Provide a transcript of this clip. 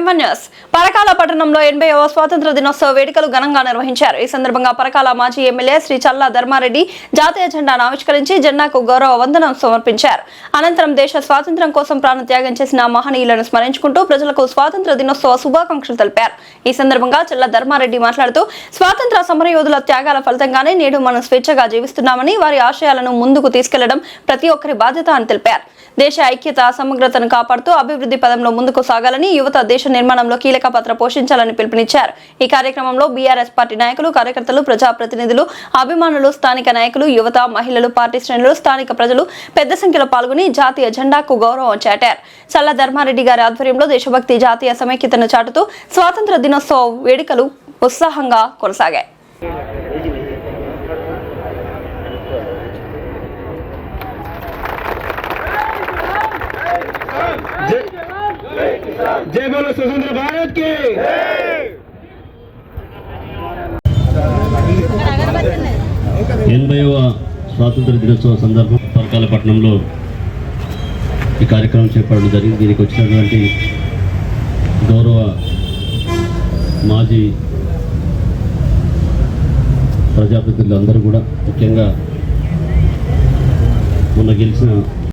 MNS Parakala పట్టణంలో 80వ స్వాతంత్ర దినోత్సవ వేడుకలు ఘనంగా నిర్వహించారు. ఈ సందర్భంగా పరకాల మాజీ ఎమ్మెల్యే శ్రీ చల్లా ధర్మారెడ్డి జాతీయ జెండాను ఆవిష్కరించి జెండాకు గౌరవ వందనం సమర్పించారు. అనంతరం దేశ స్వాతంత్ర్యం కోసం ప్రాణత్యాగం చేసిన మహనీయులను స్మరించుకుంటూ ప్రజలకు స్వాతంత్ర దినోత్సవ శుభాకాంక్షలు తెలిపారు. ఈ సందర్భంగా చల్లా ధర్మారెడ్డి మాట్లాడుతూ స్వాతంత్ర సమరయోధుల త్యాగాల ఫలితంగానే నేడు మనం స్వేచ్ఛగా జీవిస్తున్నామని, వారి ఆశయాలను ముందుకు తీసుకెళ్లడం ప్రతి ఒక్కరి బాధ్యత అని తెలిపారు. దేశ ఐక్యత సమగ్రతను కాపాడుతూ అభివృద్ధి పదంలో ముందుకు సాగాలని, యువత దేశ నిర్మాణంలో కీలక పాత్ర పోషించాలని పిలుపునిచ్చారు. ఈ కార్యక్రమంలో బీఆర్ఎస్ పార్టీ నాయకులు, కార్యకర్తలు, ప్రజాప్రతినిధులు, అభిమానులు, స్థానిక నాయకులు, యువత, మహిళలు, పార్టీ శ్రేణులు, స్థానిక ప్రజలు పెద్ద సంఖ్యలో పాల్గొని జాతీయ జెండాకు గౌరవం చాటారు. చల్లా ధర్మారెడ్డి గారి ఆధ్వర్యంలో దేశభక్తి, జాతీయ సమైక్యతను చాటుతూ స్వాతంత్ర దినోత్సవ వేడుకలు ఉత్సాహంగా కొనసాగాయి. जय बोलो स्वतंत्र भारत की। 80వ స్వాతంత్ర దినోత్సవ సందర్భం పరకాల పట్టణంలో ఈ కార్యక్రమం చేపట్టడం జరిగింది. దీనికి వచ్చినటువంటి గౌరవ మాజీ ప్రజాప్రతినిధులు అందరూ కూడా, ముఖ్యంగా మొన్న గెలిచిన